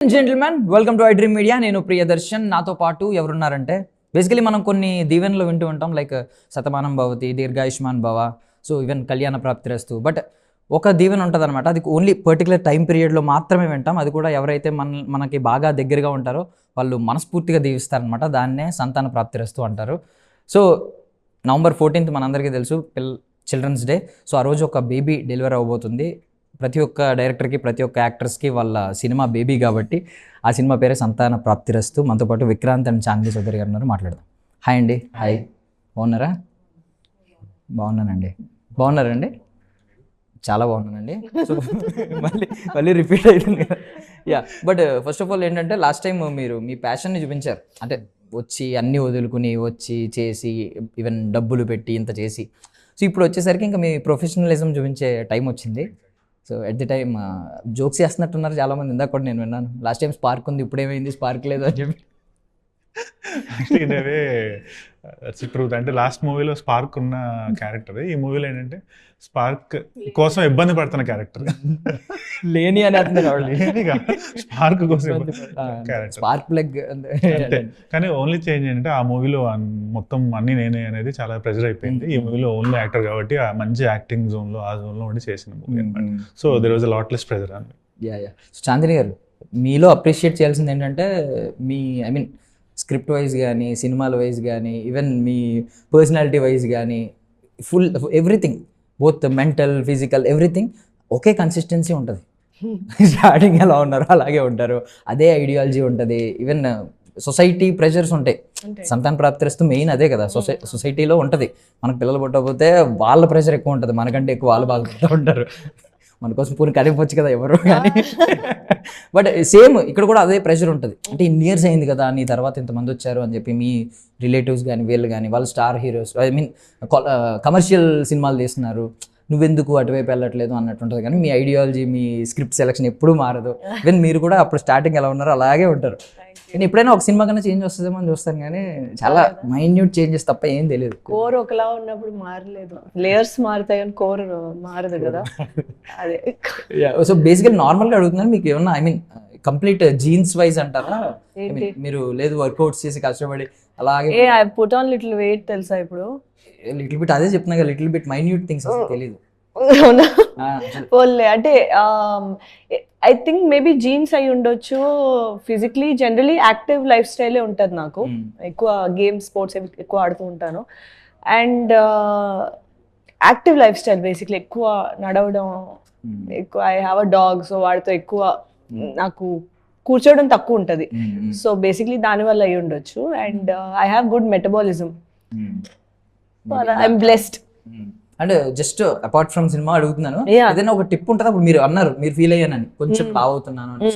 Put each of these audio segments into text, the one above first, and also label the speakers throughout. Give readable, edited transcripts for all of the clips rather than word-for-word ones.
Speaker 1: Gentlemen welcome to iDream media. నేను ప్రియదర్శన్. నాతో పాటు ఎవరున్నారంటే బేసికలీ మనం కొన్ని దీవెనలు వింటూ ఉంటాం, లైక్ శతమానం భవతి, దీర్ఘాయుష్మాన్ భవ, సో ఈవెన్ కళ్యాణ ప్రాప్తిరస్తు. బట్ ఒక దీవెన ఉంటుంది అనమాట, అది ఓన్లీ పర్టికులర్ టైం పీరియడ్లో మాత్రమే వింటాం. అది కూడా ఎవరైతే మనకి బాగా దగ్గరగా ఉంటారో వాళ్ళు మనస్ఫూర్తిగా దీవిస్తారనమాట. దాన్నే సంతాన ప్రాప్తిరస్తు అంటారు. సో November 14th మనందరికీ తెలుసు చిల్డ్రన్స్ డే. సో ఆ రోజు ఒక బేబీ డెలివరీ అవ్వబోతుంది. ప్రతి ఒక్క డైరెక్టర్కి, ప్రతి ఒక్క యాక్టర్స్కి వాళ్ళ సినిమా బేబీ కాబట్టి ఆ సినిమా పేరే సంతాన ప్రాప్తిరస్తు. మనతో పాటు విక్రాంత్ అండ్ చాందిని చౌదరి గారు ఉన్నారు, మాట్లాడదాం. హాయ్ అండి. హాయ్, బాగున్నారా? బాగున్నానండి. బాగున్నారండి? చాలా బాగున్నానండి. సో మళ్ళీ రిపీట్ అవుతుంది కదా. Yeah, but first of all ఏంటంటే లాస్ట్ టైం మీరు మీ ప్యాషన్ని చూపించారు. అంటే వచ్చి అన్నీ వదులుకుని వచ్చి చేసి ఈవెన్ డబ్బులు పెట్టి ఇంత చేసి, సో ఇప్పుడు వచ్చేసరికి ఇంకా మీ ప్రొఫెషనలిజం చూపించే టైం వచ్చింది. So at the time jokes చేస్తున్నట్టున్నారు చాలామంది. ఇందాక కూడా నేను విన్నాను, లాస్ట్ టైం స్పార్క్ ఉంది, ఇప్పుడు ఏమైంది స్పార్క్ లేదు అని చెప్పి.
Speaker 2: ట్రూత్. అంటే లాస్ట్ మూవీలో స్పార్క్ ఉన్న క్యారెక్టర్, ఈ మూవీలో ఏంటంటే స్పార్క్ కోసం ఇబ్బంది పడుతున్న క్యారెక్టర్.
Speaker 1: లేని అని అంటున్నారు,
Speaker 2: స్పార్క్ కోసం
Speaker 1: స్పార్క్ ప్లగ్.
Speaker 2: కానీ ఓన్లీ చేంజ్ ఏంటంటే ఆ మూవీలో మొత్తం అన్ని నేనే అనేది చాలా ప్రెజర్ అయిపోయింది. ఈ మూవీలో ఓన్లీ యాక్టర్ కాబట్టి ఆ మంచి యాక్టింగ్ జోన్లో, ఆ జోన్లో ఉండి చేసిన మూవీ అనమాట. So there was a lot less pressure అని.
Speaker 1: సో చాందిని గారు, మీలో అప్రిషియేట్ చేయాల్సింది ఏంటంటే మీ స్క్రిప్ట్ వైజ్ కానీ, సినిమాల వైజ్ కానీ, ఈవెన్ మీ పర్సనాలిటీ వైజ్ కానీ, full everything, both mental, physical, everything ఒకే కన్సిస్టెన్సీ ఉంటుంది. స్టార్టింగ్ ఎలా ఉన్నారో అలాగే ఉంటారు, అదే ఐడియాలజీ ఉంటుంది. ఈవెన్ సొసైటీ ప్రెషర్స్ ఉంటాయి. సంతాన ప్రాప్తిరస్తు మెయిన్ అదే కదా, సొసైటీలో ఉంటుంది. మనకు పిల్లలు పుట్టకపోతే వాళ్ళ ప్రెషర్ ఎక్కువ ఉంటుంది, మనకంటే ఎక్కువ వాళ్ళు బాధపడుతూ ఉంటారు. మన కోసం పూర్తి కడిగిపోవచ్చు కదా ఎవరు కానీ. బట్ సేమ్ ఇక్కడ కూడా అదే ప్రెషర్ ఉంటుంది. అంటే ఇన్ని ఇయర్స్ అయింది కదా, నీ తర్వాత ఇంతమంది వచ్చారు అని చెప్పి మీ రిలేటివ్స్ కానీ వీళ్ళు కానీ, వాళ్ళు స్టార్ హీరోస్, కమర్షియల్ సినిమాలు తీస్తున్నారు, నువ్వెందుకు అటువైపు వెళ్ళట్లేదు అన్నట్టు ఉంటుంది. కానీ మీ ఐడియాలజీ, మీ స్క్రిప్ట్ సెలెక్షన్ ఎప్పుడూ మారదు. ఈవెన్ మీరు కూడా అప్పుడు స్టార్టింగ్ ఎలా ఉన్నారో అలాగే ఉంటారు. నేను ఎప్పుడైనా ఒక సినిమా కన్నా చేంజ్ వస్తుందేమో అని చూస్తాను, కానీ చాలా మైన్యూట్ చేంజెస్ తప్ప ఏం తెలియదు.
Speaker 3: కోర్ ఒకలా ఉన్నప్పుడు మారలేదు, లేయర్స్ మారుతాయి కానీ కోర్ మారదు కదా. అదే
Speaker 1: సో బేసికల్ నార్మల్గా అడుగుతున్నాను, మీకు ఏమన్నా కంప్లీట్ జీన్స్ వైజ్ అంటారా? మీరు లేదు వర్కౌట్స్ చేసి కష్టపడి అలాగే
Speaker 3: I put on little weight తెలుసా ఇప్పుడు?
Speaker 1: లిటిల్ బిట్ అదే చెప్తున్నా కదా, లిటిల్ బిట్ మైన్యూట్ థింగ్స్ తెలియదు.
Speaker 3: పోలే అంటే ఐ థింక్ మేబీ జీన్స్ అయి ఉండొచ్చు. ఫిజికలీ జనరలీ యాక్టివ్ లైఫ్ స్టైలే ఉంటుంది నాకు. ఎక్కువ గేమ్స్, స్పోర్ట్స్ ఎక్కువ ఆడుతూ ఉంటాను. And active life style basically, ఎక్కువ నడవడం, ఎక్కువ I have a dog, so వాడితో ఎక్కువ నాకు కూర్చోవడం తక్కువ ఉంటుంది. సో బేసిక్లీ దానివల్ల అయి ఉండొచ్చు. And I have good metabolism, I'm blessed.
Speaker 1: అంటే జస్ట్ అపార్ట్ ఫ్రమ్ సినిమా అడుగుతున్నాను, ఏదైనా ఒక టిప్ ఉంటుందా? అప్పుడు మీరు అన్నారు మీరు ఫీల్ అయ్యానని, కొంచెం లావ్ అవుతున్నాను అని.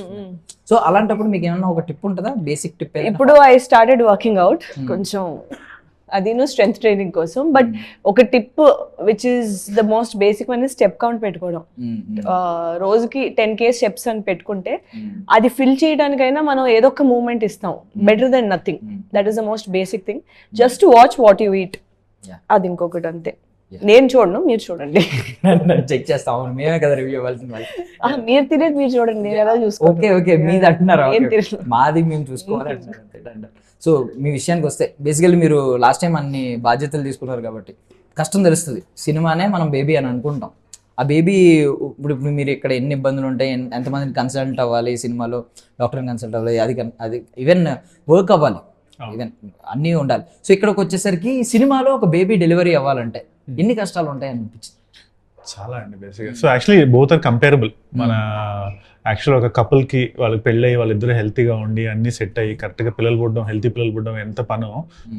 Speaker 1: సో అలాంటప్పుడు మీకు ఏమన్నా ఒక టిప్ ఉంటుందా, బేసిక్ టిప్?
Speaker 3: ఇప్పుడు ఐ స్టార్టెడ్ వర్కింగ్ అవుట్ కొంచెం, అది స్ట్రెంగ్త్ ట్రైనింగ్ కోసం. బట్ ఒక tip which is the most basic one, step count పెట్టుకోవడం. రోజుకి 10K స్టెప్స్ అని పెట్టుకుంటే అది ఫిల్ చేయడానికైనా మనం ఏదో ఒక మూమెంట్ ఇస్తాం. Better than nothing. That is the most basic thing. Just watch what you eat, అది ఇంకొకటి అంతే. నేను చూడను, మీరు చూడండి.
Speaker 1: చెక్ చేస్తాం, మేమే కదా రివ్యూ ఇవ్వాల్సింది.
Speaker 3: మీరు తినేది మీరు చూడండి, నేను ఎలా చూసుకో.
Speaker 1: ఓకే మీది అంటున్నారా? మాది మేము చూసుకోవాలి. సో మీ విషయానికి వస్తే బేసికల్లీ మీరు లాస్ట్ టైం అన్ని బాధ్యతలు తీసుకున్నారు కాబట్టి కష్టం తెలుస్తుంది. సినిమానే మనం బేబీ అని అనుకుంటాం. ఆ బేబీ ఇప్పుడు మీరు ఇక్కడ ఎన్ని ఇబ్బందులు ఉంటాయి, ఎంతమందిని కన్సల్ట్ అవ్వాలి, సినిమాలో డాక్టర్ని కన్సల్ట్ అవ్వాలి, అది ఈవెన్ వర్క్ అవ్వాలి, ఈవెన్ అన్నీ ఉండాలి. సో ఇక్కడికి వచ్చేసరికి సినిమాలో ఒక బేబీ డెలివరీ అవ్వాలంటే ఎన్ని కష్టాలు ఉంటాయి అనిపించింది?
Speaker 2: చాలా అండి బేసిక్గా. So actually both are comparable. మన యాక్చువల్ ఒక కపుల్కి వాళ్ళకి పెళ్ళి అయ్యి వాళ్ళిద్దరు హెల్తీగా ఉండి అన్ని సెట్ అయ్యి కరెక్ట్గా పిల్లలు పుట్టడం, హెల్తీ పిల్లలు పుట్టడం ఎంత పనో,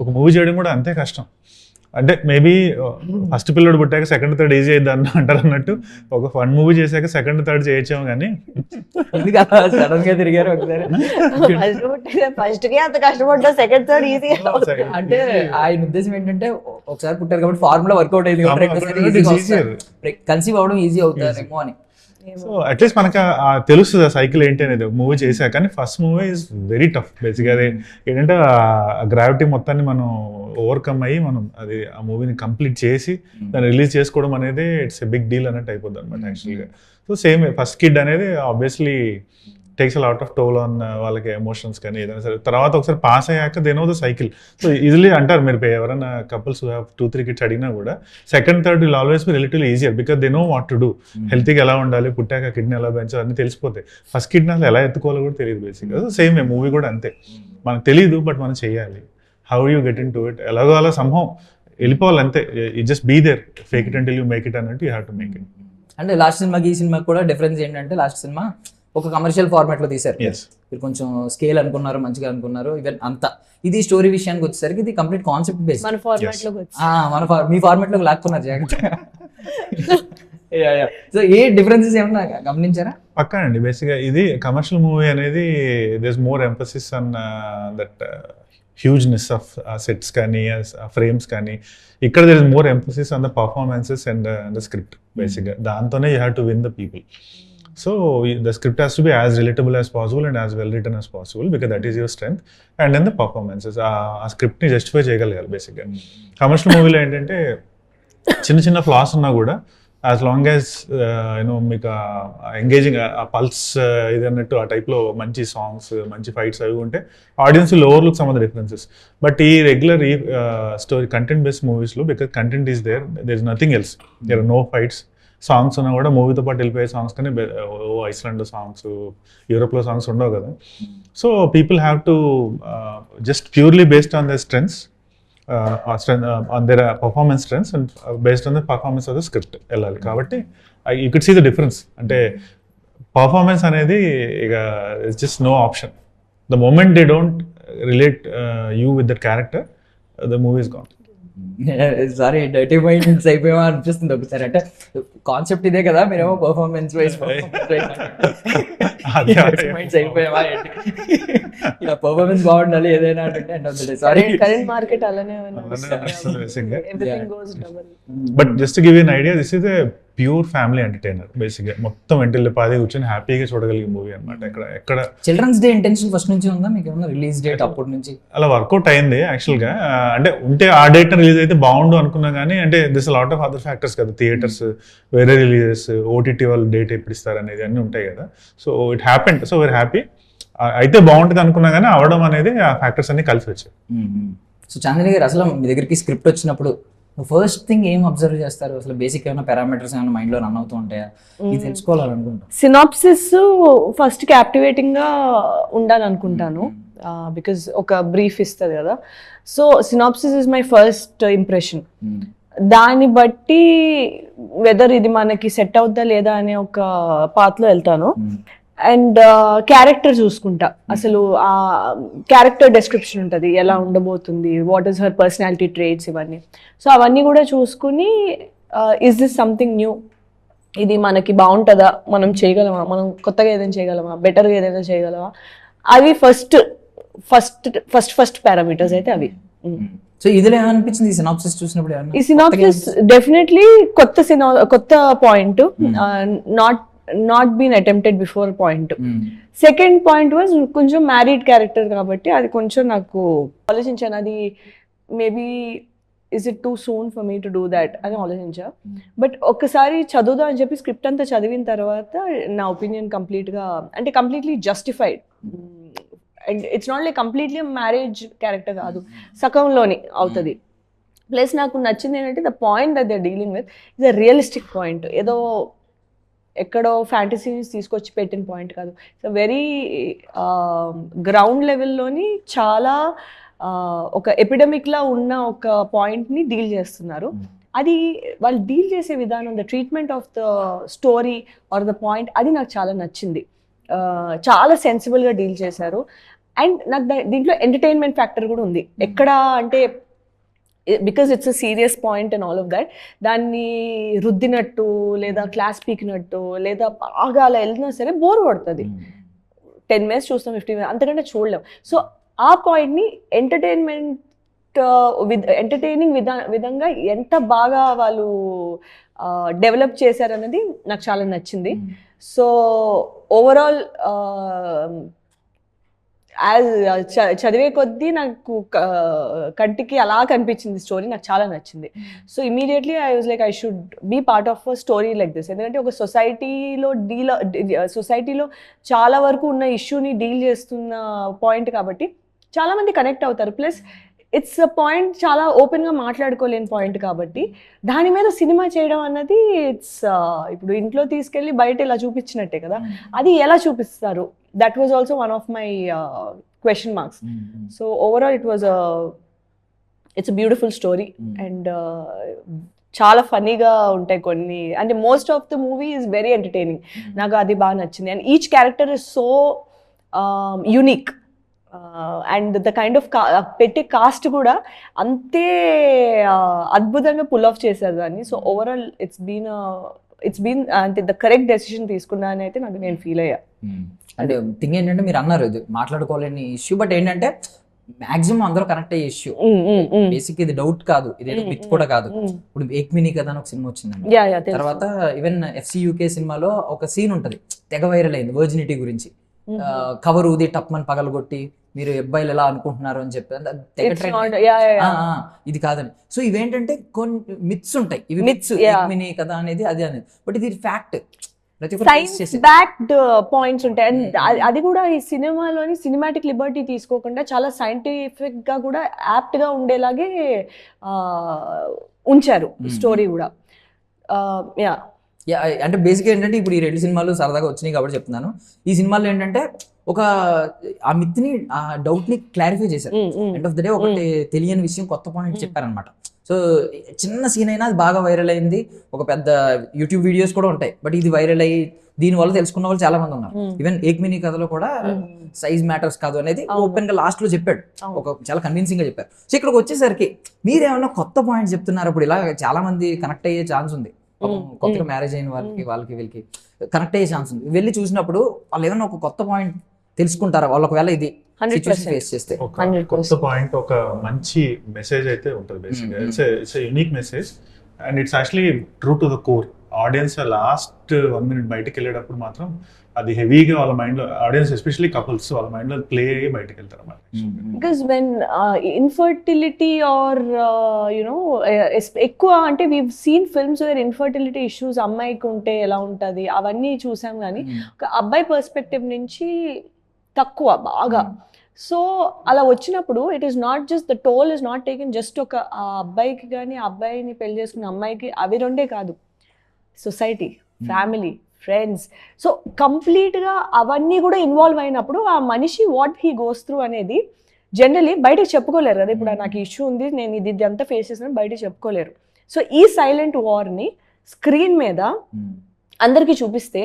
Speaker 2: ఒక మూవీ చేయడం కూడా అంతే కష్టం. అంటే మేబీ ఫస్ట్ పిల్లడు పుట్టాక సెకండ్ థర్డ్ ఈజీ అయింది అంటారు అన్నట్టు, ఒక 1 మూవీ చేశాక సెకండ్ థర్డ్ చేయొచ్చాము. కానీ
Speaker 1: సడన్ గా తిరిగారు ఒకసారి.
Speaker 3: ఫస్ట్ కి అంత కష్టపడ్డా సెకండ్ థర్డ్ ఈజీ
Speaker 1: అంటే ఆయన ఉద్దేశం ఏంటంటే ఒకసారి పుట్టారు కాబట్టి ఫార్ములా వర్కౌట్ అయింది, కన్సీవ్ అవడం ఈజీ అవుతారేమో అని.
Speaker 2: సో అట్లీస్ట్ మనకు తెలుస్తుంది ఆ సైకిల్ ఏంటి అనేది మూవీ చేశాక. కానీ first movie is very tough. బేసిక్గా అది ఏంటంటే ఆ గ్రావిటీ మొత్తాన్ని మనం ఓవర్కమ్ అయ్యి మనం అది ఆ మూవీని కంప్లీట్ చేసి దాన్ని రిలీజ్ చేసుకోవడం అనేది ఇట్స్ ఎ బిగ్ డీల్ అన్నట్టు అయిపోద్ది అనమాట యాక్చువల్గా. సో సేమ్ ఫస్ట్ కిడ్ అనేది obviously takes a lot of toll on వాళ్ళకి ఎమోషన్స్ కానీ ఏదైనా సరే. తర్వాత ఒకసారి పాస్ అయ్యాక they know the cycle. So easily అంటారు మీరు ఎవరైనా కపుల్స్ హ్యావ్ 2-3 kids అడిగినా కూడా second third will always be relatively easier because they know what to do. హెల్తీగా ఎలా ఉండాలి, పుట్టాక కిడ్నీ ఎలా పెంచాలి అన్నీ తెలిసిపోతాయి. ఫస్ట్ కిడ్నీ అసలు ఎలా ఎత్తుకోవాలో కూడా తెలియదు బేసిక్గా. సేమ్ మూవీ కూడా అంతే, మనకు తెలియదు బట్ మనం చేయాలి. How you get into it, ఎలాగో అలా సంహం వెళ్ళిపోవాలి అంతే. You just be there, fake it until you make it అన్నట్టు you have to make it.
Speaker 1: అంటే లాస్ట్ సినిమాకి ఈ సినిమాకి కూడా డిఫరెన్స్ ఏంటంటే లాస్ట్ సినిమా ఒక కమర్షియల్ ఫార్మాట్ లో తీశారు. మీరు కొంచెం స్కేల్ అనుకున్నారు, మంచిగా అనుకున్నారు, ఈవెన్ అంతా. ఇది స్టోరీ విషయానికి వచ్చేసరికి ఇది కంప్లీట్ కాన్సెప్ట్ బేస్డ్.
Speaker 3: మన ఫార్మాట్ లో
Speaker 1: మీ ఫార్మాట్ లో లాక్కున్నారు జాగ్రత్త. సో ఏ డిఫరెన్సెస్ ఏమన్నా గమనించారా?
Speaker 2: పక్కా అండి. బేసిక్గా ఇది కమర్షియల్ మూవీ అనేది there more emphasis on that hugeness of sets కానీ ఫ్రేమ్స్ కానీ. ఇక్కడ there is more emphasis on the performances and the script. బేసిక్గా దాంతోనే you have to win the people. So the script has to be as relatable as possible and as well written as possible because that is your strength. And then the performances, ఆ script ని justify చేయగలగాలి బేసిక్గా. Commercial మూవీలో ఏంటంటే చిన్న చిన్న floss ఉన్నా కూడా యాజ్ లాంగ్ యాజ్ యూనో మీకు ఎంగేజింగ్ ఆ పల్స్ ఇది అన్నట్టు ఆ టైప్లో మంచి సాంగ్స్, మంచి ఫైట్స్ అవి ఉంటే audience will overlook some of the differences. But ఈ రెగ్యులర్ ఈ స్టోరీ కంటెంట్ బేస్డ్ మూవీస్లో because content is there is nothing else, there are no fights. Songs ఉన్నా కూడా మూవీతో పాటు వెళ్ళిపోయే సాంగ్స్ కానీ ఐస్లాండ్ సాంగ్స్, యూరోప్లో సాంగ్స్ ఉండవు కదా. So people have to just purely based on their strengths, on their performance strengths and based on the performance of the script వెళ్ళాలి. కాబట్టి you could see the difference. అంటే performance అనేది ఇక it's just no option. The moment they don't relate you with that character, the movie is gone.
Speaker 1: Sorry dirty minds అయిపోయామా అనిపిస్తుంది ఒకసారి. అంటే concept ఇదే కదా, మీరేమో పర్ఫార్మెన్స్ వైజ్ అయిపోయామా, ఇలా పర్ఫార్మెన్స్ బాగుండాలి ఏదైనా అంటే. సారీ
Speaker 3: కరెంట్ మార్కెట్ అలానే
Speaker 2: but just give an idea, this is a pure family entertainer బేసిక్గా. మొత్తం వెంటనే పాది కూర్చొని హ్యాపీగా చూడగలిగే మూవీ అనమాట. ఎక్కడ
Speaker 1: చిల్డ్రన్స్ డే ఇంటెన్షన్ ఫస్ట్ నుంచి ఉందా మీకు? ఏమన్నా రిలీజ్ డేట్ అప్పటి నుంచి
Speaker 2: అలా వర్కౌట్ అయింది యాక్చువల్గా. అంటే ఉంటే ఆ డేట్ రిలీజ్ అయితే బాగుండు అనుకున్నా కానీ అంటే this lot of other factors కదా, థియేటర్స్ వేరే రిలీజెస్, ఓటీటీ వాళ్ళు డేట్ ఎప్పుడు ఇస్తారు అనేది అన్నీ ఉంటాయి కదా. So it happened, so very happy. అయితే బాగుంటుంది అనుకున్నా కానీ అవడం అనేది ఆ ఫ్యాక్టర్స్ అన్ని కలిసి వచ్చాయి.
Speaker 1: సో చాందిని గారు, అసలు మీ దగ్గరికి స్క్రిప్ట్ వచ్చినప్పుడు ఫస్ట్ థింగ్ ఏం అబ్జర్వ్ చేస్తారు? అసలు బేసిక్ ఏమైనా పారామీటర్స్ ఏమైనా మైండ్ లో రన్ అవుతూ ఉంటాయా? ఇది తెలుసుకోవాలనుకుంటా.
Speaker 3: సినాప్సిస్ ఫస్ట్ క్యాప్టివేటింగ్ గా ఉండాలనుకుంటాను, బికాజ్ ఒక బ్రీఫ్ ఇస్తుంది కదా. So synopsis is my first impression. దాన్ని బట్టి వెదర్ ఇది మనకి సెట్ అవుద్దా లేదా అనే ఒక పాత్లో వెళ్తాను. అండ్ క్యారెక్టర్ చూసుకుంటా, అసలు ఆ క్యారెక్టర్ డెస్క్రిప్షన్ ఉంటుంది, ఎలా ఉండబోతుంది, what is her personality traits, ఇవన్నీ. సో అవన్నీ కూడా చూసుకుని ఇస్ దిస్ సంథింగ్ న్యూ, ఇది మనకి బాగుంటుందా, మనం చేయగలమా, మనం కొత్తగా ఏదైనా చేయగలమా, బెటర్గా ఏదైనా చేయగలమా, అవి ఫస్ట్ పారామీటర్స్ అయితే అవి.
Speaker 1: సో ఇదిలో ఏమనిపించింది ఈ సినాప్సిస్ చూసినప్పుడు?
Speaker 3: ఈ సినాప్సిస్ డెఫినెట్లీ కొత్త point, not been attempted before point. Second point was కొంచెం మ్యారీడ్ క్యారెక్టర్ కాబట్టి అది కొంచెం నాకు ఆలోచించాను, అది maybe is it too soon for me to do that అని ఆలోచించా. బట్ ఒక్కసారి చదువుదా అని చెప్పి స్క్రిప్ట్ అంతా చదివిన తర్వాత నా opinion completely justified. And it's not like completely marriage character కాదు, సగంలోని అవుతుంది. ప్లస్ నాకు నచ్చింది ఏంటంటే the point that they dealing with is a realistic point, ఏదో ఎక్కడో ఫ్యాంటసీస్ తీసుకొచ్చి పెట్టిన పాయింట్ కాదు. సో వెరీ గ్రౌండ్ లెవెల్లోని చాలా ఒక ఎపిడమిక్లా ఉన్న ఒక పాయింట్ని డీల్ చేస్తున్నారు. అది వాళ్ళు డీల్ చేసే విధానం, the treatment of the story or the point, అది నాకు చాలా నచ్చింది. చాలా సెన్సిబుల్గా డీల్ చేశారు. అండ్ నాకు దీంట్లో ఎంటర్టైన్మెంట్ ఫ్యాక్టర్ కూడా ఉంది. ఎక్కడ అంటే because it's a serious point and all of that, దాన్ని రుద్దినట్టు లేదా క్లాస్ పీకినట్టు లేదా బాగా అలా వెళ్ళినా సరే బోర్ పడుతుంది. 10 minutes చూస్తాం, 15 minutes అంతకంటే చూడలేం. సో ఆ పాయింట్ని ఎంటర్టైనింగ్ విధంగా ఎంత బాగా వాళ్ళు డెవలప్ చేశారన్నది నాకు చాలా నచ్చింది. సో ఓవరాల్ చదివే కొద్దీ నాకు కంటికి అలా కనిపించింది స్టోరీ, నాకు చాలా నచ్చింది. So immediately I was like I should be part of a story like this. ఎందుకంటే ఒక సొసైటీలో చాలా వరకు ఉన్న ఇష్యూని డీల్ చేస్తున్న పాయింట్ కాబట్టి చాలా మంది కనెక్ట్ అవుతారు. ప్లస్ ఇట్స్ అ పాయింట్ చాలా ఓపెన్గా మాట్లాడుకోలేని పాయింట్ కాబట్టి దాని మీద సినిమా చేయడం అన్నది ఇట్స్ ఇప్పుడు ఇంట్లో తీసుకెళ్ళి బయట ఇలా చూపించినట్టే కదా, అది ఎలా చూపిస్తారు, that was also one of my question marks. So overall it's a beautiful story and చాలా ఫన్నీగా ఉంటాయి కొన్ని, అంటే most of the movie is very entertaining. నాకు అది బాగా నచ్చింది. And each character is so unique and the kind of పెట్టే కాస్ట్ కూడా అంతే అద్భుతంగా పుల్ ఆఫ్ చేశారు దాన్ని. సో ఓవరాల్ ఇట్స్ బీన్ అంటే ద కరెక్ట్ డెసిషన్ తీసుకున్నా అని అయితే నేను ఫీల్ అయ్యా.
Speaker 1: అంటే థింగ్ ఏంటంటే మీరు అన్నారు ఇది మాట్లాడుకోలేని ఇష్యూ, బట్ ఏంటంటే మాక్సిమం అందరూ కనెక్ట్ అయ్యే ఇష్యూ. బేసిక్ ఇది డౌట్ కాదు, ఇది మిత్ కూడా కాదు. ఇప్పుడు ఏక్ మినీ కదా అని ఒక సినిమా వచ్చిందండి, తర్వాత ఈవెన్ FCUK సినిమాలో ఒక సీన్ ఉంటది తెగ వైరల్ అయింది వర్జినిటీ గురించి. కవర్ ఊది టప్మని పగలగొట్టి మీరు అబ్బాయిలు ఎలా అనుకుంటున్నారు అని చెప్పి ఇది కాదని. సో ఇవేంటంటే కొన్ని మిత్స్ ఉంటాయి, ఇవి మిత్స్ మినీ కదా అనేది అది అనేది, బట్ ఇది ఫ్యాక్ట్.
Speaker 3: సైన్స్ బ్యాక్డ్ పాయింట్స్ ఉంటాయి. అండ్ అది కూడా ఈ సినిమాలోని సినిమాటిక్ లిబర్టీ తీసుకోకుండా చాలా సైంటిఫిక్ గా కూడా యాప్ట్ గా ఉండేలాగే ఉంచారు స్టోరీ కూడా.
Speaker 1: అంటే బేసిక్ ఏంటంటే ఇప్పుడు ఈ 2 సినిమాలు సరదాగా వచ్చినాయి కాబట్టి చెప్తున్నాను. ఈ సినిమాలో ఏంటంటే ఒక ఆ మిత్ని ఆ డౌట్ ని క్లారిఫై చేశారు. ఎండ్ ఆఫ్ ద డే ఒకటి తెలియని విషయం కొత్త పాయింట్ చెప్పారనమాట. సో చిన్న సీన్ అయినా అది బాగా వైరల్ అయింది. ఒక పెద్ద యూట్యూబ్ వీడియోస్ కూడా ఉంటాయి, బట్ ఇది వైరల్ అయ్యి దీని వల్ల తెలుసుకున్న వాళ్ళు చాలా మంది ఉన్నారు. ఈవెన్ ఏక్ మినీ కథలో కూడా సైజ్ మ్యాటర్స్ కాదు అనేది ఓపెన్ గా లాస్ట్ లో చెప్పాడు, ఒక చాలా కన్విన్సింగ్ గా చెప్పారు. సో ఇక్కడికి వచ్చేసరికి మీరేమన్నా కొత్త పాయింట్ చెప్తున్నారు, అప్పుడు ఇలా చాలా మంది కనెక్ట్ అయ్యే ఛాన్స్ ఉంది. కొత్తగా మ్యారేజ్ అయిన వాళ్ళకి వీళ్ళకి కనెక్ట్ అయ్యే ఛాన్స్ ఉంది. వెళ్ళి చూసినప్పుడు వాళ్ళు ఏమైనా ఒక కొత్త పాయింట్ తెలుసుకుంటారా వాళ్ళు ఒకవేళ ఇది ఫేస్ చేస్తే?
Speaker 2: కొత్త పాయింట్, ఒక మంచి మెసేజ్ అయితే ఉంటుంది. బేసిక్గా it's unique message and it's actually true to the core. Audience last 1 minute బయటకు వెళ్ళేటప్పుడు మాత్రం అది హెవీగా వాళ్ళ మైండ్ లో, ఆడియన్స్ ఎస్పెషల్లీ కపుల్స్ వాళ్ళ మైండ్ లో ప్లే అయ్యి బయటకు వెళ్తారు అన్నమాట.
Speaker 3: బికాస్ వెన్ ఇన్ఫర్టిలిటీ ఆర్ ఎక్కువ అంటే we've seen films wear infertility issues అమ్మాయికి ఉంటే ఎలా ఉంటుంది అవన్నీ చూసాం, కానీ ఒక అబ్బాయి పర్స్పెక్టివ్ నుంచి తక్కువ బాగా. సో అలా వచ్చినప్పుడు it is not just the toll is not taken just ఒక ఆ అబ్బాయికి కానీ ఆ అబ్బాయిని పెళ్లి చేసుకున్న అమ్మాయికి, అవి రెండే కాదు, సొసైటీ, ఫ్యామిలీ, ఫ్రెండ్స్. సో కంప్లీట్గా అవన్నీ కూడా ఇన్వాల్వ్ అయినప్పుడు ఆ మనిషి వాట్ హీ గోస్ త్రూ అనేది జనరలీ బయటకు చెప్పుకోలేరు కదా. ఇప్పుడు నాకు ఇష్యూ ఉంది, నేను ఇది అంతా ఫేస్ చేసిన బయటకు చెప్పుకోలేరు. సో ఈ సైలెంట్ వార్ని స్క్రీన్ మీద అందరికీ చూపిస్తే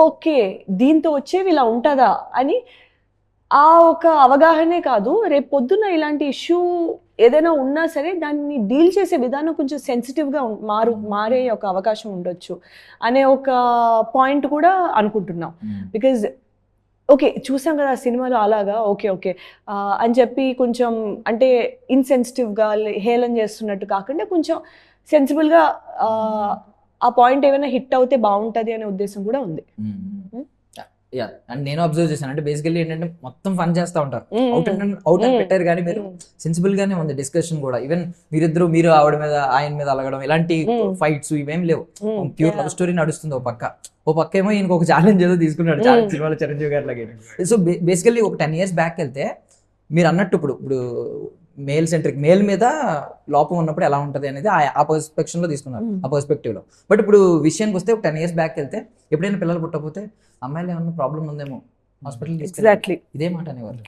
Speaker 3: ఓకే దీంతో వచ్చేవి ఇలా ఉంటుందా అని ఆ ఒక అవగాహనే కాదు, రేపు పొద్దున్న ఇలాంటి ఇష్యూ ఏదైనా ఉన్నా సరే దాన్ని డీల్ చేసే విధానం కొంచెం సెన్సిటివ్గా మారే ఒక అవకాశం ఉండొచ్చు అనే ఒక పాయింట్ కూడా అనుకుంటున్నాం. బికాజ్ ఓకే చూసాం కదా సినిమాలో అలాగా ఓకే అని చెప్పి కొంచెం అంటే ఇన్సెన్సిటివ్గా హేళన చేస్తున్నట్టు కాకుండా కొంచెం సెన్సిబుల్గా ఆ పాయింట్ ఏమైనా హిట్ అవుతే బాగుంటుంది అనే ఉద్దేశం కూడా ఉంది.
Speaker 1: అండ్ నేను అబ్జర్వ్ చేశాను, అంటే బేసికల్లీ ఏంటంటే మొత్తం ఫన్ చేస్తూ ఉంటారు, అవుట్ అండ్ పెట్టారు, కానీ మీరు సెన్సిబుల్ గానే ఉంది డిస్కషన్ కూడా. ఈవెన్ మీరు ఆవిడ మీద ఆయన మీద అలగడం ఇలాంటి ఫైట్స్ ఇవేం లేవు, ప్యూర్ లవ్ స్టోరీ నడుస్తుంది. ఓ పక్క ఏమో ఈయనకు ఒక ఛాలెంజ్ ఏదో తీసుకున్నాడు సినిమాలో చిరంజీవి గారి లాగే. సో బేసికల్లీ ఒక 10 years బ్యాక్ వెళ్తే మీరు అన్నట్టు ఇప్పుడు మేల్ సెంట్రిక్, మేల్ మీద లోపం ఉన్నప్పుడు ఎలా ఉంటుంది అనేది ఆ పర్స్పెక్షన్ లో తీసుకున్నారు, ఆ పర్స్పెక్టివ్ లో. బట్ ఇప్పుడు విషయానికి వస్తే ఒక 10 years బ్యాక్ వెళ్తే ఎప్పుడైనా పిల్లలు పుట్టకపోతే అమ్మాయిలు ఏమన్నా ప్రాబ్లం ఉందేమో హాస్పిటల్
Speaker 3: ఎగ్జాక్ట్లీ ఇదే
Speaker 1: మాట అనేవాళ్ళు.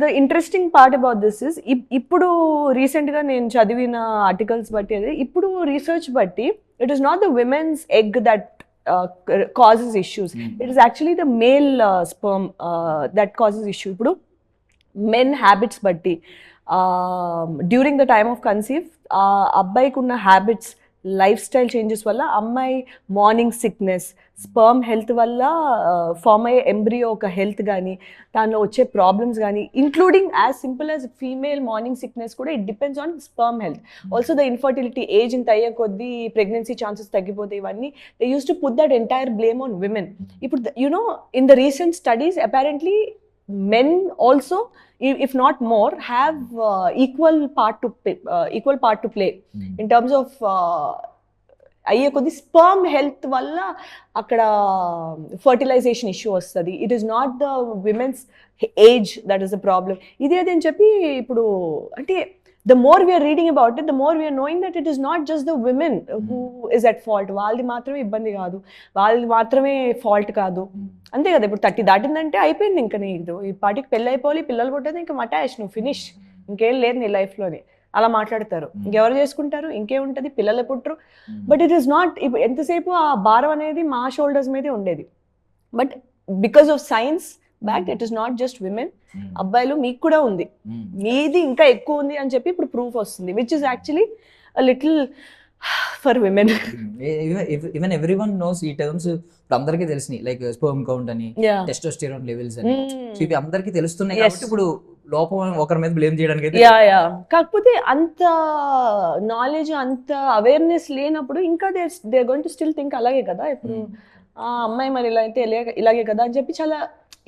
Speaker 3: The interesting part about this is ఇప్పుడు రీసెంట్ గా నేను చదివిన ఆర్టికల్స్ బట్టి ఇప్పుడు రీసెర్చ్ బట్టి it is not the women's egg that causes issues. It is actually the male sperm that causes issue. Ippudu men habits batti during the time of conceive abbayiki unna habits, lifestyle changes valla అమ్మాయి morning sickness, sperm health వల్ల form అయ్యే embryo ఒక health కానీ దానిలో వచ్చే problems కానీ including as simple as female morning sickness కూడా it depends on sperm health. Also the infertility, age ఇంత అయ్యే కొద్దీ ప్రెగ్నెన్సీ ఛాన్సెస్ తగ్గిపోతాయి, ఇవన్నీ they use to put that entire blame on women. ఇప్పుడు in the recent studies apparently men also, if not more, have equal part to play in terms of అయ్యే కొద్ది sperm health వల్ల అక్కడ fertilization issue వస్తుంది. It is not the women's age that is the problem. ఇదేదని చెప్పి ఇప్పుడు అంటే the more we are reading about it, the more we are knowing that it is not just the women who is at fault. వాళ్ళది మాత్రమే ఇబ్బంది కాదు, వాళ్ళది మాత్రమే ఫాల్ట్ కాదు. అంతే కదా, ఇప్పుడు 30 దాటిందంటే అయిపోయింది, ఇంకా నీకు ఈ పాటికి పెళ్ళి అయిపోవాలి, పిల్లలు పుట్టేది, ఇంకా మటాష్, నువ్వు ఫినిష్, ఇంకేం లేదు నీ లైఫ్లోని. అలా మాట్లాడతారు. ఇంకెవరు చేసుకుంటారు, ఇంకేముంటుంది, పిల్లలు పుట్టరు. బట్ ఇట్ ఈస్ నాట్, ఎంతసేపు ఆ భారం అనేది మా షోల్డర్స్ మీదే ఉండేది. But because of science back, it is not just women, అబ్బాయిలు మీకు కూడా ఉంది, మీది ఇంకా ఎక్కువ ఉంది అని చెప్పి ఇప్పుడు ప్రూఫ్ వస్తుంది, which is actually little for women.
Speaker 1: Even every one knows ఈ టర్మ్స్ ఇప్పుడు అందరికీ తెలిసినాయి, లైక్ స్పర్మ్ కౌంట్ అని, టెస్టోస్టెరాన్ లెవెల్స్ అని. ఇవి అందరికీ తెలుస్తున్నాయి కాబట్టి ఇప్పుడు లోపం ఒకరి మీద బ్లేమ్ చేయడానికి అయితే
Speaker 3: కాకపోతే అంత నాలెడ్జ్, అంత అవేర్నెస్ లేనప్పుడు ఇంకా they going to still think అలాగే కదా. ఇప్పుడు ఆ అమ్మాయి మరి ఇలా అయితే ఇలాగే కదా అని చెప్పి చాలా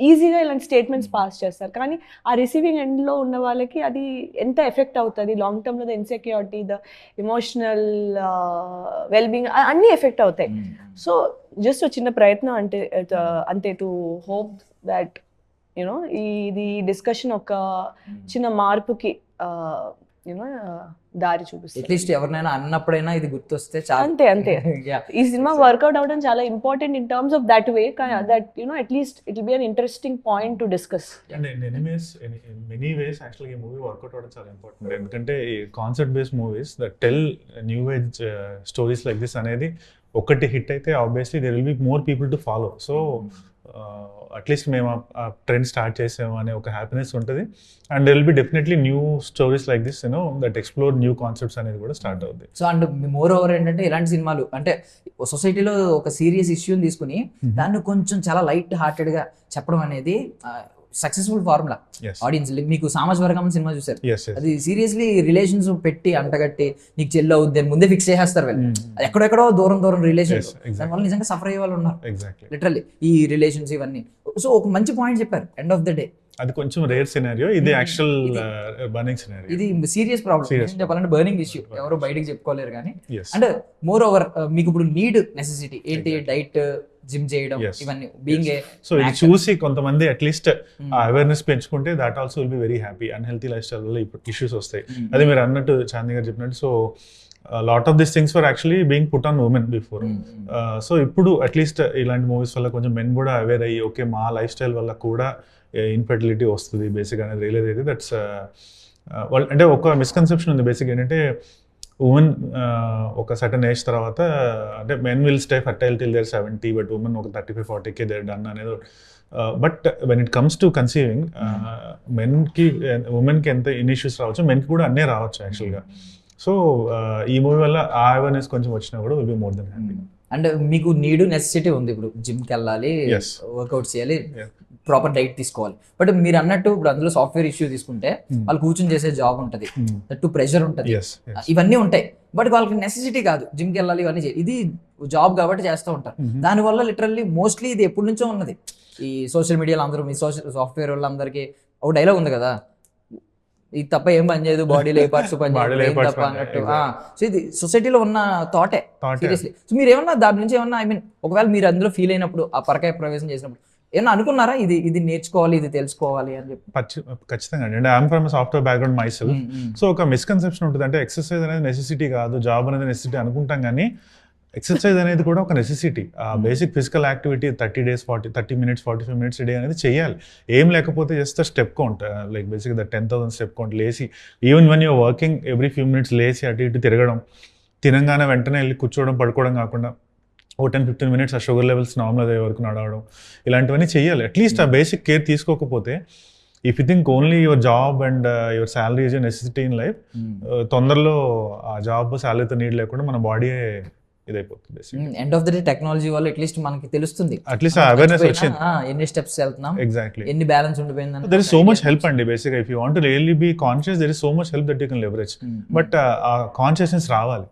Speaker 3: ఈజీగా ఇలాంటి స్టేట్మెంట్స్ పాస్ చేస్తారు. కానీ ఆ రిసీవింగ్ ఎండ్లో ఉన్న వాళ్ళకి అది ఎంత ఎఫెక్ట్ అవుతుంది లాంగ్ టర్మ్లో, the insecurity, the emotional wellbeing అన్నీ ఎఫెక్ట్ అవుతాయి. సో జస్ట్ చిన్న ప్రయత్నం అంటే అంతే, టు హోప్ దట్ యూనో ఇది డిస్కషన్ ఒక చిన్న మార్పుకి దారి చూపిస్తుంది.
Speaker 1: అట్లీస్ట్ ఎవరినైనా అన్నప్పుడైనా ఇది గుర్తొస్తే
Speaker 3: అంతే అంతే. ఈ సినిమా వర్కౌట్ అవడం చాలా important in terms of that way, that at least it will be an interesting point to discuss.
Speaker 2: And many ways యాక్చువల్గా ఈ మూవీ వర్కౌట్ అవడం చాలా ఇంపార్టెంట్. ఎందుకంటే ఈ concept based movies that tell new age stories like this అనేది ఒకటి hit అయితే obviously there will be more people to follow. So at least మేము ఆ ట్రెండ్ స్టార్ట్ చేసాము అనే ఒక హ్యాపీనెస్ ఉంటుంది. And there will be definitely new stories like this that explore new concepts అనేది కూడా స్టార్ట్ అవుతుంది.
Speaker 1: సో అండ్ మోర్ ఓవర్ ఏంటంటే ఇలాంటి సినిమాలు అంటే సొసైటీలో ఒక సీరియస్ ఇష్యూని తీసుకుని దాన్ని కొంచెం చాలా లైట్ హార్టెడ్గా చెప్పడం అనేది సక్సెస్ఫుల్ ఫార్ములా. ఆడియన్స్ మీకు సామాజిక వర్గం సినిమా చూసారు, అది సీరియస్లీ రిలేషన్స్ పెట్టి అంటగట్టి నీకు చెల్లి అవుద్ది అని ముందే ఫిక్స్ చేసేస్తారు వాళ్ళు. ఎక్కడెక్కడో దూరం దూరం రిలేషన్స్, దానివల్ల నిజంగా సఫర్ అయ్యే వాళ్ళు ఉన్నారు లిటరల్లీ ఈ రిలేషన్స్ ఇవన్నీ. సో ఒక మంచి పాయింట్ చెప్పారు, ఎండ్ ఆఫ్ ద డే
Speaker 2: అది కొంచెం రేర్ సినారియో, ఇది యాక్చువల్ బర్నింగ్ సినారియో,
Speaker 1: ఇది సీరియస్ ప్రాబ్లం చెప్పాలంటే, బర్నింగ్ ఇష్యూ, ఎవరు బయటకు చెప్పుకోలేరు. కానీ అంటే మోర్ ఓవర్ మీకు ఇప్పుడు నీడ్ నెసెసిటీ ఏంటి, డైట్, జిమ్ చేయడం, ఇవన్నీ బీయింగ్ ఏ.
Speaker 2: సో ఇది చూసి కొంతమంది అట్లీస్ట్ అవేర్నెస్ పెంచుకుంటే that also will be very happy. Unhealthy life style వల్ల ఇప్పుడు ఇష్యూస్ వస్తాయి, అది మీరు అన్నట్టు చాందీ గారు చెప్పినట్టు. So lot of this things were actually being put on women before. So ఇప్పుడు అట్లీస్ట్ ఇలాంటి మూవీస్ వల్ల కొంచెం మెన్ కూడా అవేర్ అయ్యి ఓకే మా లైఫ్ స్టైల్ వల్ల కూడా ఇన్ఫెర్టిలిటీ వస్తుంది బేసిక్ అనేది రియలైజ్ అయితే దట్స్ వాళ్ళు. అంటే ఒక మిస్కన్సెప్షన్ ఉంది బేసిక్ ఏంటంటే ఉమెన్ ఒక సర్టన్ ఏజ్ తర్వాత అంటే men will stay fertile till their 70, but women ఒక 35-40 దేర్ డన్ అనేది. But when it comes to conceiving, మెన్కి ఉమెన్కి ఎంత ఇష్యూస్ రావచ్చు, మెన్కి కూడా అన్నీ రావచ్చు యాక్చువల్గా. సో ఈ మూవీ వల్ల ఆ అవేర్నెస్ కొంచెం వచ్చినా కూడా will be more than happy.
Speaker 1: And మీకు నీడ్ నెసెసిటీ ఉంది, ఇప్పుడు జిమ్కి వెళ్ళాలి, వర్కౌట్ చేయాలి, ప్రాపర్ డైట్ తీసుకోవాలి. బట్ మీరు అన్నట్టు ఇప్పుడు అందులో సాఫ్ట్వేర్ ఇష్యూ తీసుకుంటే వాళ్ళు కూర్చొని చేసే జాబ్ ఉంటుంది, దట్టు ప్రెషర్ ఉంటుంది, ఇవన్నీ ఉంటాయి. బట్ వాళ్ళకి నెసెసిటీ కాదు జిమ్కి వెళ్ళాలి, ఇవన్నీ ఇది జాబ్ కాబట్టి చేస్తూ ఉంటారు. దానివల్ల లిటరల్లీ మోస్ట్లీ ఇది ఎప్పటి నుంచో ఉన్నది. ఈ సోషల్ మీడియాలో అందరూ మీ సాఫ్ట్వేర్ వాళ్ళందరికీ ఒక డైలాగ్ ఉంది కదా, ఇది తప్ప ఏం పని చేయదు, బాడీలో ఏ పార్ట్స్ పని చేయదు తప్ప అన్నట్టు. సో ఇది సొసైటీలో ఉన్న థాటే సీరియస్లీ. సో మీరు ఏమన్నా దాని నుంచి ఏమన్నా ఐ మీన్ ఒకవేళ మీరు అందులో ఫీల్ అయినప్పుడు, ఆ పరకాయ ప్రవేశం చేసినప్పుడు ఏమన్నా అనుకున్నారా ఇది నేర్చుకోవాలి, ఇది తెలుసుకోవాలి అని చెప్పి?
Speaker 2: ఖచ్చితంగా అండి. I'm from software background my self. So ఒక మిస్కన్సెప్షన్ ఉంటుంది, అంటే ఎక్సర్సైజ్ అనేది నెసెసిటీ కాదు, జాబ్ అనేది నెసెసిటీ అనుకుంటాం. కానీ ఎక్సర్సైజ్ అనేది కూడా ఒక necessity. Basic physical activity 30 minutes 45 minutes day అనేది చేయాలి. ఏం లేకపోతే just step count, like basic 10,000 step count లేసి, even when you're working every few minutes లేచి అటు ఇటు తిరగడం, తినంగానే వెంటనే వెళ్ళి కూర్చోవడం పడుకోవడం కాకుండా ఓ 10-15 minutes ఆ షుగర్ లెవెల్స్ నార్మల్ అయ్యే వరకు నడవడం, ఇలాంటివన్నీ చేయాలి. అట్లీస్ట్ ఆ బేసిక్ కేర్ తీసుకోకపోతే, if you think only your job and your salary is a necessity in life, తొందరలో ఆ జాబ్ శాలరీతో నీడ్ లేకుండా మన బాడీ ఇదైపోతుంది.
Speaker 1: End of the day technology వల్ల అట్లీస్ట్ మనకి తెలుస్తుంది,
Speaker 2: అట్లీస్ట్ అవేర్నెస్ వచ్చింది,
Speaker 1: ఎన్ని స్టెప్స్ వెళ్తున్నాం,
Speaker 2: ఎగ్జాక్ట్లీ
Speaker 1: ఎన్ని బ్యాలెన్స్ ఉండిపోయింది.
Speaker 2: There is so much help అండి బేసిక్గా. If you want to really be conscious, there is so much help that you can leverage. But ఆ కాన్షియస్నెస్ రావాలి.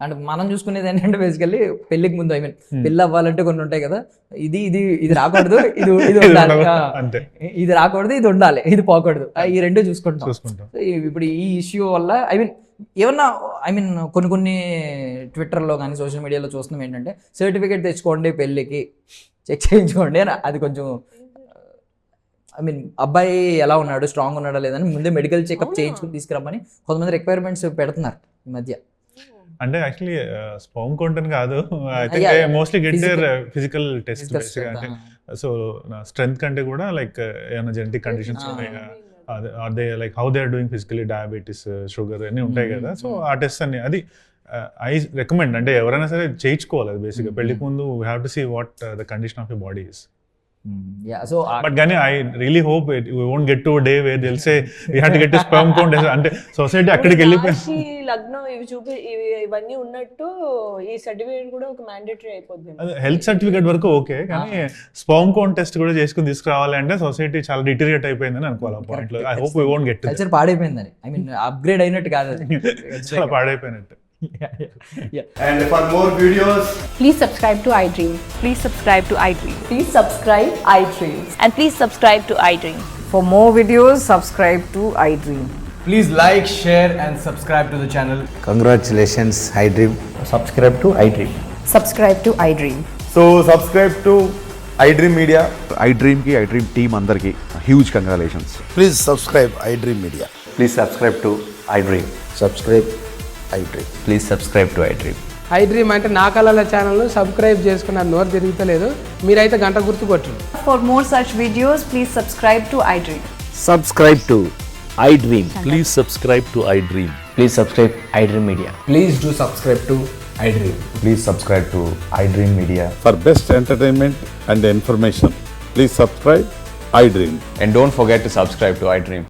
Speaker 1: అండ్ మనం చూసుకునేది ఏంటంటే బేసికల్లీ పెళ్లికి ముందు ఐ మీన్ పెళ్ళి అవ్వాలంటే కొన్ని ఉంటాయి కదా, ఇది రాకూడదు, ఇది ఉండాలి,
Speaker 2: అంతే.
Speaker 1: ఇది రాకూడదు, ఇది ఉండాలి, ఇది పోకూడదు, ఈ రెండు చూసుకుంటాం.
Speaker 2: చూసుకుంటాం.
Speaker 1: ఇప్పుడు ఈ ఇష్యూ వల్ల ఐ మీన్ ఏమన్నా ఐ మీన్ కొన్ని ట్విట్టర్లో కానీ సోషల్ మీడియాలో చూస్తున్నాం ఏంటంటే సర్టిఫికేట్ తెచ్చుకోండి పెళ్ళికి, చెక్ చేయించుకోండి అని. అది కొంచెం ఐ మీన్ అబ్బాయి ఎలా ఉన్నాడు, స్ట్రాంగ్ ఉన్నాడా లేదని ముందే మెడికల్ చెకప్ చేయించుకుని తీసుకురమ్మని కొంతమంది రిక్వైర్మెంట్స్ పెడుతున్నారు ఈ మధ్య.
Speaker 2: అంటే యాక్చువల్లీ స్పర్మ్ కౌంట్ అని కాదు, I think mostly get their physical test బేసిక్గా. అంటే సో స్ట్రెంత్ కంటే కూడా లైక్ ఏమైనా జెనెటిక్ కండిషన్స్ ఉన్నాయా, అదే like how they are doing physically, diabetes, sugar అన్నీ ఉంటాయి కదా. సో ఆ టెస్ట్ అన్ని అది ఐ రికమెండ్. అంటే ఎవరైనా సరే చేయించుకోవాలి అది బేసిక్గా. పెళ్లికి ముందు we have to see what the condition of your body is.
Speaker 1: So
Speaker 2: but కానీ I really hope we won't get to a day where they'll say we have to get a sperm count. అంటే society అక్కడికి వెళ్ళిపోయింది.
Speaker 3: లగ్నం ఇవన్నీ ఉన్నట్టు ఈ certificate కూడా ఒక మ్యాండేటరీ అయిపోద్ది.
Speaker 2: హెల్త్ సర్టిఫికేట్ వరకు ఓకే, కానీ స్పర్మ్ కౌంట్ టెస్ట్ కూడా చేసుకుని తీసుకురావాలి అంటే సొసైటీ చాలా డిటీరియేట్ అయిపోయిందని అనుకోవాలి ఆ పాయింట్ లో. I hope we won't get to
Speaker 1: culture పాడైపోయిందని, ఐ మీన్ అప్గ్రేడ్ అయినట్టు కాదు అది,
Speaker 2: చాలా పాడైపోయినట్టు.
Speaker 4: And for more videos,
Speaker 5: Please subscribe to iDream.
Speaker 6: Please subscribe to iDream.
Speaker 3: Please subscribe iDream.
Speaker 6: And please subscribe to iDream.
Speaker 7: For more videos, subscribe to iDream.
Speaker 4: please like, share and subscribe to the channel.
Speaker 8: Congratulations, iDream.
Speaker 1: Subscribe to iDream.
Speaker 5: Subscribe to iDream.
Speaker 4: So subscribe to iDream Media.
Speaker 9: iDream की iDream team अंदर की huge congratulations.
Speaker 8: Please subscribe iDream Media.
Speaker 9: Please subscribe to iDream.
Speaker 8: Subscribe iDream.
Speaker 9: Please subscribe to iDream.
Speaker 7: iDream అంటే నా కళల ఛానల్ను subscribe చేసుకున్న నోరు తిరుగుతలేదు, మీరైతే గంట గుర్తు కొట్టండి.
Speaker 5: For more such videos, please subscribe to iDream.
Speaker 8: Subscribe to iDream.
Speaker 9: Please subscribe to iDream.
Speaker 8: Please subscribe iDream Media.
Speaker 4: Please do subscribe to iDream.
Speaker 9: Please subscribe to iDream Media.
Speaker 10: For best entertainment and information, please subscribe iDream.
Speaker 9: And don't forget to subscribe to iDream.